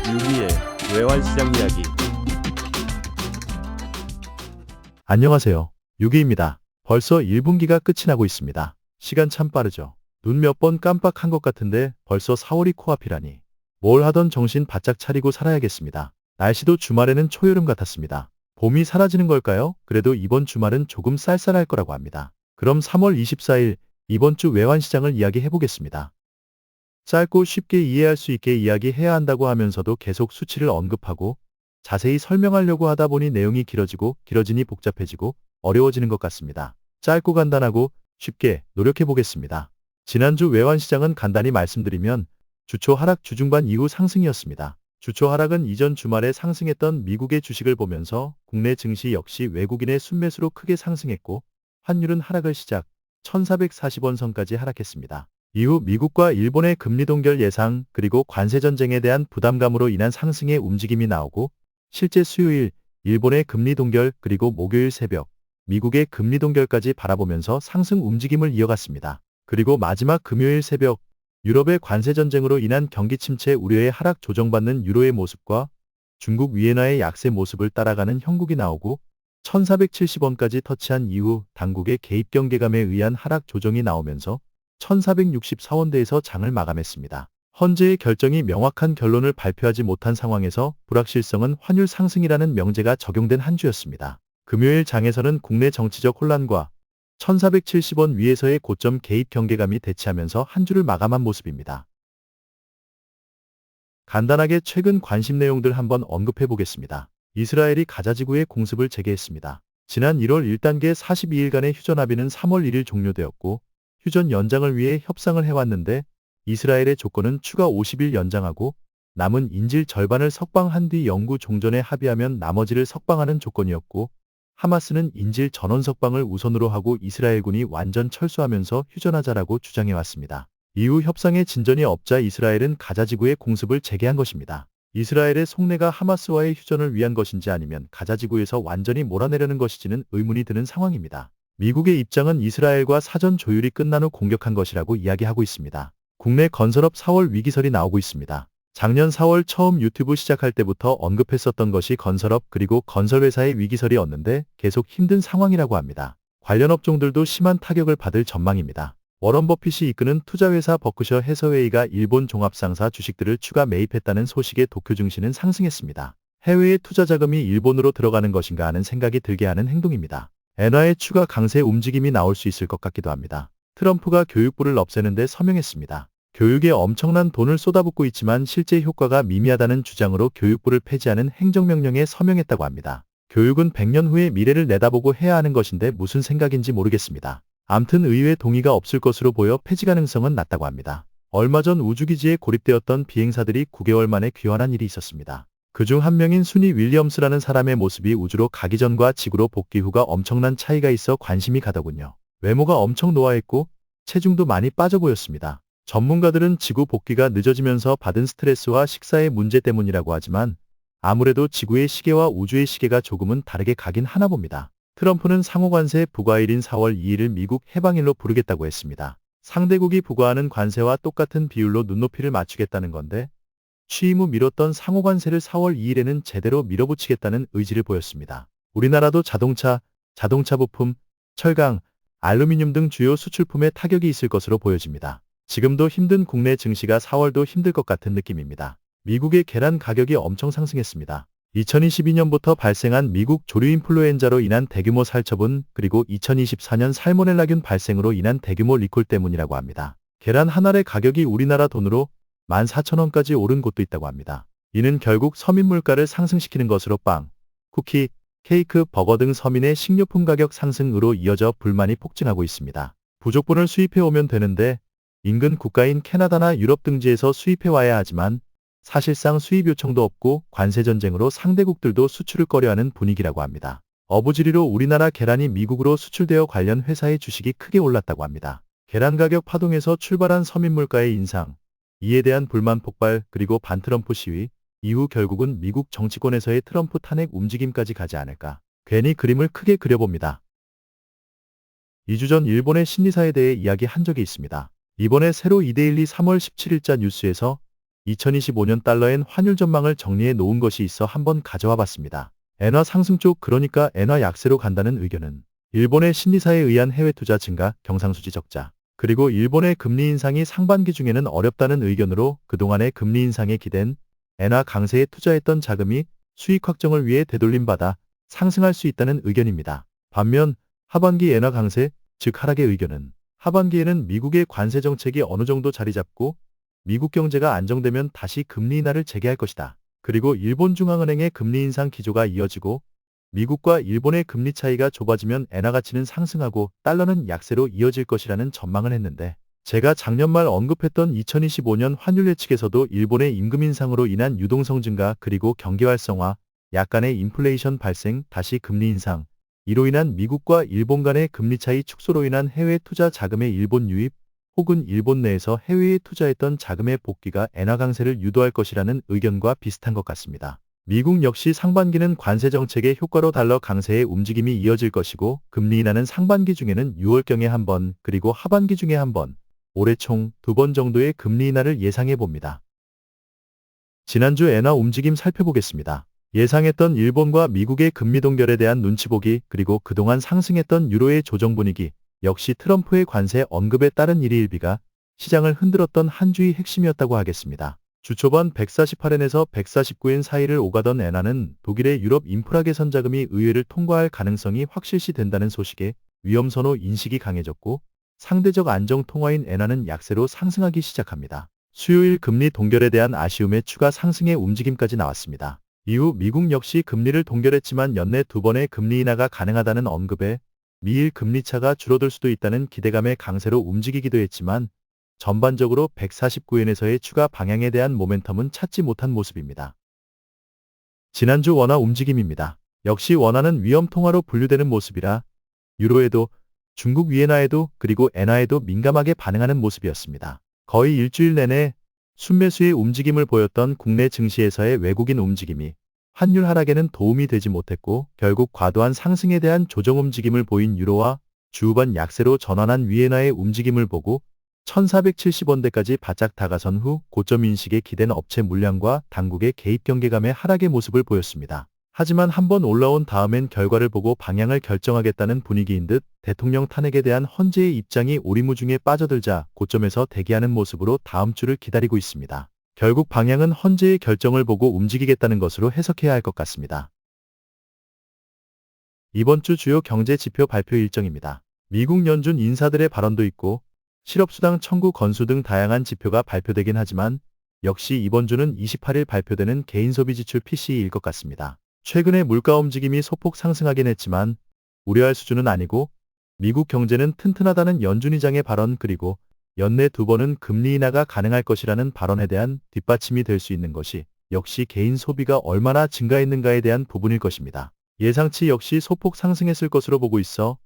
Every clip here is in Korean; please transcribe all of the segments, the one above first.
유기의 외환시장 이야기. 안녕하세요. 유기입니다. 벌써 1분기가 끝이 나고 있습니다. 시간 참 빠르죠. 눈 몇 번 깜빡한 것 같은데 벌써 4월이 코앞이라니. 뭘 하던 정신 바짝 차리고 살아야겠습니다. 날씨도 주말에는 초여름 같았습니다. 봄이 사라지는 걸까요? 그래도 이번 주말은 조금 쌀쌀할 거라고 합니다. 그럼 3월 24일 이번 주 외환시장을 이야기해 보겠습니다. 짧고 쉽게 이해할 수 있게 이야기해야 한다고 하면서도 계속 수치를 언급하고 자세히 설명하려고 하다 보니 내용이 길어지니 복잡해지고 어려워지는 것 같습니다. 짧고 간단하고 쉽게 노력해 보겠습니다. 지난주 외환시장은 간단히 말씀드리면 주초 하락 주중반 이후 상승이었습니다. 주초 하락은 이전 주말에 상승했던 미국의 주식을 보면서 국내 증시 역시 외국인의 순매수로 크게 상승했고 환율은 하락을 시작 1440원 선까지 하락했습니다. 이후 미국과 일본의 금리 동결 예상 그리고 관세 전쟁에 대한 부담감으로 인한 상승의 움직임이 나오고 실제 수요일 일본의 금리 동결 그리고 목요일 새벽 미국의 금리 동결까지 바라보면서 상승 움직임을 이어갔습니다. 그리고 마지막 금요일 새벽 유럽의 관세 전쟁으로 인한 경기 침체 우려에 하락 조정받는 유로의 모습과 중국 위엔화의 약세 모습을 따라가는 형국이 나오고 1470원까지 터치한 이후 당국의 개입 경계감에 의한 하락 조정이 나오면서 1464원대에서 장을 마감했습니다. 헌재의 결정이 명확한 결론을 발표하지 못한 상황에서 불확실성은 환율 상승이라는 명제가 적용된 한 주였습니다. 금요일 장에서는 국내 정치적 혼란과 1470원 위에서의 고점 개입 경계감이 대치하면서 한 주를 마감한 모습입니다. 간단하게 최근 관심 내용들 한번 언급해 보겠습니다. 이스라엘이 가자지구의 공습을 재개했습니다. 지난 1월 1단계 42일간의 휴전 합의는 3월 1일 종료되었고 휴전 연장을 위해 협상을 해왔는데 이스라엘의 조건은 추가 50일 연장하고 남은 인질 절반을 석방한 뒤 영구 종전에 합의하면 나머지를 석방하는 조건이었고 하마스는 인질 전원 석방을 우선으로 하고 이스라엘군이 완전 철수하면서 휴전하자라고 주장해왔습니다. 이후 협상에 진전이 없자 이스라엘은 가자지구의 공습을 재개한 것입니다. 이스라엘의 속내가 하마스와의 휴전을 위한 것인지 아니면 가자지구에서 완전히 몰아내려는 것인지는 의문이 드는 상황입니다. 미국의 입장은 이스라엘과 사전 조율이 끝난 후 공격한 것이라고 이야기하고 있습니다. 국내 건설업 4월 위기설이 나오고 있습니다. 작년 4월 처음 유튜브 시작할 때부터 언급했었던 것이 건설업 그리고 건설회사의 위기설이었는데 계속 힘든 상황이라고 합니다. 관련 업종들도 심한 타격을 받을 전망입니다. 워런 버핏이 이끄는 투자회사 버크셔 해서웨이가 일본 종합상사 주식들을 추가 매입했다는 소식에 도쿄 증시는 상승했습니다. 해외의 투자 자금이 일본으로 들어가는 것인가 하는 생각이 들게 하는 행동입니다. 엔화의 추가 강세 움직임이 나올 수 있을 것 같기도 합니다. 트럼프가 교육부를 없애는데 서명했습니다. 교육에 엄청난 돈을 쏟아붓고 있지만 실제 효과가 미미하다는 주장으로 교육부를 폐지하는 행정명령에 서명했다고 합니다. 교육은 100년 후의 미래를 내다보고 해야 하는 것인데 무슨 생각인지 모르겠습니다. 암튼 의회 동의가 없을 것으로 보여 폐지 가능성은 낮다고 합니다. 얼마 전 우주기지에 고립되었던 비행사들이 9개월 만에 귀환한 일이 있었습니다. 그중 한 명인 수니 윌리엄스라는 사람의 모습이 우주로 가기 전과 지구로 복귀 후가 엄청난 차이가 있어 관심이 가더군요. 외모가 엄청 노화했고 체중도 많이 빠져 보였습니다. 전문가들은 지구 복귀가 늦어지면서 받은 스트레스와 식사의 문제 때문이라고 하지만 아무래도 지구의 시계와 우주의 시계가 조금은 다르게 가긴 하나 봅니다. 트럼프는 상호관세 부과일인 4월 2일을 미국 해방일로 부르겠다고 했습니다. 상대국이 부과하는 관세와 똑같은 비율로 눈높이를 맞추겠다는 건데 취임 후 미뤘던 상호관세를 4월 2일에는 제대로 밀어붙이겠다는 의지를 보였습니다. 우리나라도 자동차 부품, 철강, 알루미늄 등 주요 수출품에 타격이 있을 것으로 보여집니다. 지금도 힘든 국내 증시가 4월도 힘들 것 같은 느낌입니다. 미국의 계란 가격이 엄청 상승했습니다. 2022년부터 발생한 미국 조류 인플루엔자로 인한 대규모 살처분 그리고 2024년 살모넬라균 발생으로 인한 대규모 리콜 때문이라고 합니다. 계란 한 알의 가격이 우리나라 돈으로 14,000원까지 오른 곳도 있다고 합니다. 이는 결국 서민 물가를 상승시키는 것으로 빵, 쿠키, 케이크, 버거 등 서민의 식료품 가격 상승으로 이어져 불만이 폭증하고 있습니다. 부족분을 수입해 오면 되는데 인근 국가인 캐나다나 유럽 등지에서 수입해 와야 하지만 사실상 수입 요청도 없고 관세 전쟁으로 상대국들도 수출을 꺼려하는 분위기라고 합니다. 어부지리로 우리나라 계란이 미국으로 수출되어 관련 회사의 주식이 크게 올랐다고 합니다. 계란 가격 파동에서 출발한 서민 물가의 인상, 이에 대한 불만 폭발 그리고 반트럼프 시위, 이후 결국은 미국 정치권에서의 트럼프 탄핵 움직임까지 가지 않을까. 괜히 그림을 크게 그려봅니다. 2주 전 일본의 심리사에 대해 이야기한 적이 있습니다. 이번에 새로 이데일리 3월 17일자 뉴스에서 2025년 달러엔 환율 전망을 정리해 놓은 것이 있어 한번 가져와 봤습니다. 엔화 상승 쪽, 그러니까 엔화 약세로 간다는 의견은 일본의 심리사에 의한 해외 투자 증가, 경상수지 적자, 그리고 일본의 금리 인상이 상반기 중에는 어렵다는 의견으로 그동안의 금리 인상에 기댄 엔화 강세에 투자했던 자금이 수익 확정을 위해 되돌림받아 상승할 수 있다는 의견입니다. 반면 하반기 엔화 강세, 즉 하락의 의견은 하반기에는 미국의 관세 정책이 어느 정도 자리 잡고 미국 경제가 안정되면 다시 금리 인하를 재개할 것이다. 그리고 일본 중앙은행의 금리 인상 기조가 이어지고 미국과 일본의 금리 차이가 좁아지면 엔화 가치는 상승하고 달러는 약세로 이어질 것이라는 전망을 했는데, 제가 작년 말 언급했던 2025년 환율 예측에서도 일본의 임금 인상으로 인한 유동성 증가, 그리고 경기 활성화, 약간의 인플레이션 발생, 다시 금리 인상, 이로 인한 미국과 일본 간의 금리 차이 축소로 인한 해외 투자 자금의 일본 유입, 혹은 일본 내에서 해외에 투자했던 자금의 복귀가 엔화 강세를 유도할 것이라는 의견과 비슷한 것 같습니다. 미국 역시 상반기는 관세 정책의 효과로 달러 강세의 움직임이 이어질 것이고, 금리 인하는 상반기 중에는 6월경에 한 번, 그리고 하반기 중에 한 번, 올해 총 2번 정도의 금리 인하를 예상해 봅니다. 지난주 엔화 움직임 살펴보겠습니다. 예상했던 일본과 미국의 금리 동결에 대한 눈치 보기, 그리고 그동안 상승했던 유로의 조정 분위기, 역시 트럼프의 관세 언급에 따른 일희일비가 시장을 흔들었던 한 주의 핵심이었다고 하겠습니다. 주 초반 148엔에서 149엔 사이를 오가던 엔화는 독일의 유럽 인프라 개선 자금이 의회를 통과할 가능성이 확실시 된다는 소식에 위험선호 인식이 강해졌고, 상대적 안정 통화인 엔화는 약세로 상승하기 시작합니다. 수요일 금리 동결에 대한 아쉬움에 추가 상승의 움직임까지 나왔습니다. 이후 미국 역시 금리를 동결했지만 연내 2번의 금리 인하가 가능하다는 언급에 미일 금리차가 줄어들 수도 있다는 기대감에 강세로 움직이기도 했지만, 전반적으로 149엔에서의 추가 방향에 대한 모멘텀은 찾지 못한 모습입니다. 지난주 원화 움직임입니다. 역시 원화는 위험 통화로 분류되는 모습이라 유로에도, 중국 위엔화에도, 그리고 엔화에도 민감하게 반응하는 모습이었습니다. 거의 일주일 내내 순매수의 움직임을 보였던 국내 증시에서의 외국인 움직임이 환율 하락에는 도움이 되지 못했고, 결국 과도한 상승에 대한 조정 움직임을 보인 유로와 주 후반 약세로 전환한 위엔화의 움직임을 보고 1470원대까지 바짝 다가선 후 고점 인식에 기댄 업체 물량과 당국의 개입 경계감의 하락의 모습을 보였습니다. 하지만 한번 올라온 다음엔 결과를 보고 방향을 결정하겠다는 분위기인 듯 대통령 탄핵에 대한 헌재의 입장이 오리무중에 빠져들자 고점에서 대기하는 모습으로 다음 주를 기다리고 있습니다. 결국 방향은 헌재의 결정을 보고 움직이겠다는 것으로 해석해야 할 것 같습니다. 이번 주 주요 경제 지표 발표 일정입니다. 미국 연준 인사들의 발언도 있고 실업수당 청구 건수 등 다양한 지표가 발표되긴 하지만, 역시 이번 주는 28일 발표되는 개인소비지출 PCE일 것 같습니다. 최근에 물가 움직임이 소폭 상승하긴 했지만 우려할 수준은 아니고, 미국 경제는 튼튼하다는 연준 의장의 발언, 그리고 연내 2번은 금리 인하가 가능할 것이라는 발언에 대한 뒷받침이 될 수 있는 것이 역시 개인 소비가 얼마나 증가했는가에 대한 부분일 것입니다. 예상치 역시 소폭 상승했을 것으로 보고 있어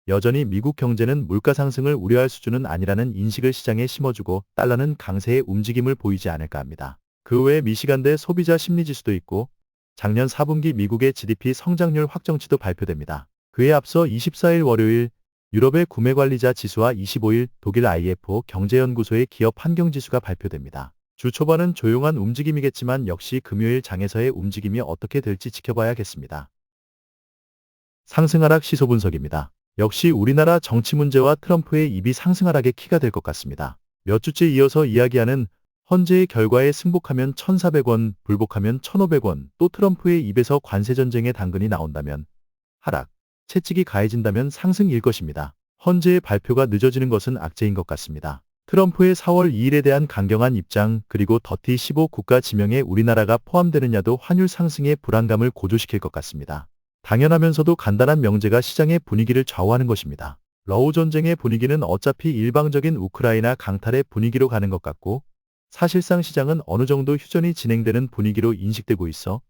여전히 미국 경제는 물가 상승을 우려할 수준은 아니라는 인식을 시장에 심어주고 달러는 강세의 움직임을 보이지 않을까 합니다. 그 외에 미시간대 소비자 심리지수도 있고 작년 4분기 미국의 GDP 성장률 확정치도 발표됩니다. 그에 앞서 24일 월요일 유럽의 구매관리자 지수와 25일 독일 IFO 경제연구소의 기업 환경지수가 발표됩니다. 주 초반은 조용한 움직임이겠지만 역시 금요일 장에서의 움직임이 어떻게 될지 지켜봐야겠습니다. 상승 하락 시소 분석입니다. 역시 우리나라 정치 문제와 트럼프의 입이 상승 하락의 키가 될 것 같습니다. 몇 주째 이어서 이야기하는 헌재의 결과에 승복하면 1,400원, 불복하면 1,500원, 또 트럼프의 입에서 관세전쟁의 당근이 나온다면 하락, 채찍이 가해진다면 상승일 것입니다. 헌재의 발표가 늦어지는 것은 악재인 것 같습니다. 트럼프의 4월 2일에 대한 강경한 입장, 그리고 더티 15 국가 지명에 우리나라가 포함되느냐도 환율 상승의 불안감을 고조시킬 것 같습니다. 당연하면서도 간단한 명제가 시장의 분위기를 좌우하는 것입니다. 러우 전쟁의 분위기는 어차피 일방적인 우크라이나 강탈의 분위기로 가는 것 같고, 사실상 시장은 어느 정도 휴전이 진행되는 분위기로 인식되고 있어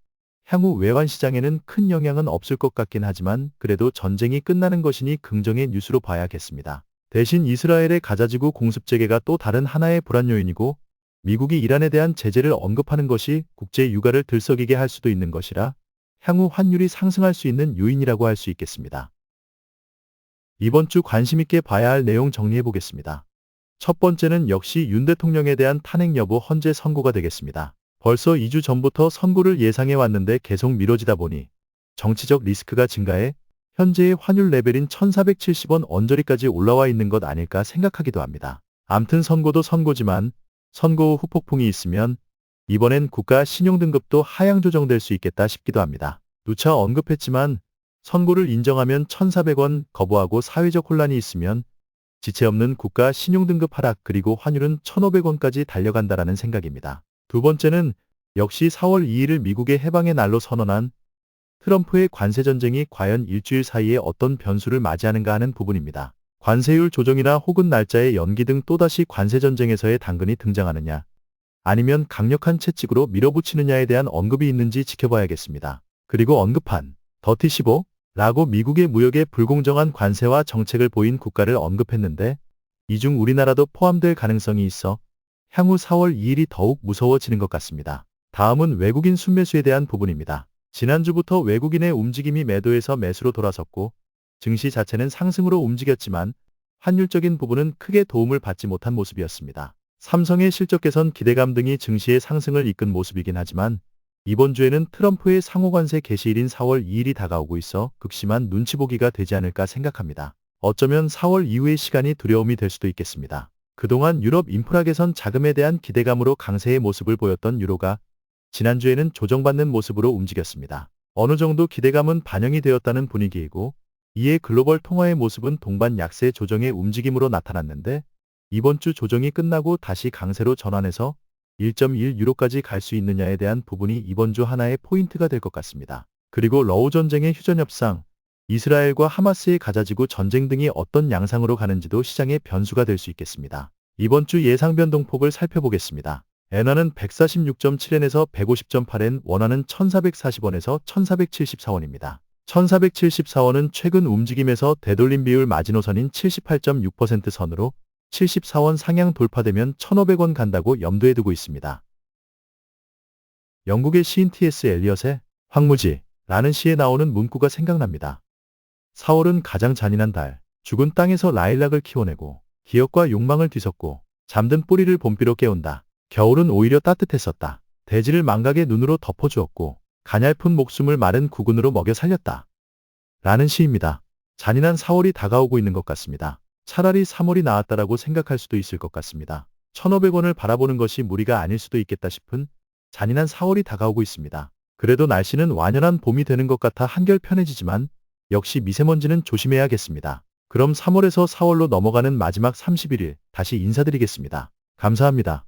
향후 외환 시장에는 큰 영향은 없을 것 같긴 하지만, 그래도 전쟁이 끝나는 것이니 긍정의 뉴스로 봐야겠습니다. 대신 이스라엘의 가자지구 공습 재개가 또 다른 하나의 불안 요인이고, 미국이 이란에 대한 제재를 언급하는 것이 국제 유가를 들썩이게 할 수도 있는 것이라 향후 환율이 상승할 수 있는 요인이라고 할 수 있겠습니다. 이번 주 관심 있게 봐야 할 내용 정리해 보겠습니다. 첫 번째는 역시 윤 대통령에 대한 탄핵 여부 헌재 선고가 되겠습니다. 벌써 2주 전부터 선고를 예상해 왔는데 계속 미뤄지다 보니 정치적 리스크가 증가해 현재의 환율 레벨인 1470원 언저리까지 올라와 있는 것 아닐까 생각하기도 합니다. 암튼 선고도 선고지만 선고 후 후폭풍이 있으면 이번엔 국가 신용등급도 하향 조정될 수 있겠다 싶기도 합니다. 누차 언급했지만 선고를 인정하면 1,400원, 거부하고 사회적 혼란이 있으면 지체 없는 국가 신용등급 하락 그리고 환율은 1,500원까지 달려간다라는 생각입니다. 두 번째는 역시 4월 2일을 미국의 해방의 날로 선언한 트럼프의 관세 전쟁이 과연 일주일 사이에 어떤 변수를 맞이하는가 하는 부분입니다. 관세율 조정이나 혹은 날짜의 연기 등 또다시 관세 전쟁에서의 당근이 등장하느냐 아니면 강력한 채찍으로 밀어붙이느냐에 대한 언급이 있는지 지켜봐야겠습니다. 그리고 언급한 더티15라고 미국의 무역에 불공정한 관세와 정책을 보인 국가를 언급했는데 이 중 우리나라도 포함될 가능성이 있어 향후 4월 2일이 더욱 무서워지는 것 같습니다. 다음은 외국인 순매수에 대한 부분입니다. 지난주부터 외국인의 움직임이 매도에서 매수로 돌아섰고 증시 자체는 상승으로 움직였지만 환율적인 부분은 크게 도움을 받지 못한 모습이었습니다. 삼성의 실적 개선 기대감 등이 증시의 상승을 이끈 모습이긴 하지만 이번 주에는 트럼프의 상호관세 개시일인 4월 2일이 다가오고 있어 극심한 눈치보기가 되지 않을까 생각합니다. 어쩌면 4월 이후의 시간이 두려움이 될 수도 있겠습니다. 그동안 유럽 인프라 개선 자금에 대한 기대감으로 강세의 모습을 보였던 유로가 지난주에는 조정받는 모습으로 움직였습니다. 어느 정도 기대감은 반영이 되었다는 분위기이고 이에 글로벌 통화의 모습은 동반 약세 조정의 움직임으로 나타났는데 이번 주 조정이 끝나고 다시 강세로 전환해서 1.1유로까지 갈 수 있느냐에 대한 부분이 이번 주 하나의 포인트가 될 것 같습니다. 그리고 러우 전쟁의 휴전 협상, 이스라엘과 하마스의 가자지구 전쟁 등이 어떤 양상으로 가는지도 시장의 변수가 될 수 있겠습니다. 이번 주 예상 변동폭을 살펴보겠습니다. 엔화는 146.7엔에서 150.8엔, 원화는 1,440원에서 1,474원입니다. 1,474원은 최근 움직임에서 되돌림 비율 마지노선인 78.6% 선으로 74원 상향 돌파되면 1,500원 간다고 염두에 두고 있습니다. 영국의 시인 T.S. 엘리엇의 황무지라는 시에 나오는 문구가 생각납니다. 4월은 가장 잔인한 달, 죽은 땅에서 라일락을 키워내고 기억과 욕망을 뒤섞고 잠든 뿌리를 봄비로 깨운다. 겨울은 오히려 따뜻했었다. 대지를 망각의 눈으로 덮어주었고 가냘픈 목숨을 마른 구근으로 먹여 살렸다. 라는 시입니다. 잔인한 4월이 다가오고 있는 것 같습니다. 차라리 3월이 나았다라고 생각할 수도 있을 것 같습니다. 1,500원을 바라보는 것이 무리가 아닐 수도 있겠다 싶은 잔인한 4월이 다가오고 있습니다. 그래도 날씨는 완연한 봄이 되는 것 같아 한결 편해지지만 역시 미세먼지는 조심해야겠습니다. 그럼 3월에서 4월로 넘어가는 마지막 31일 다시 인사드리겠습니다. 감사합니다.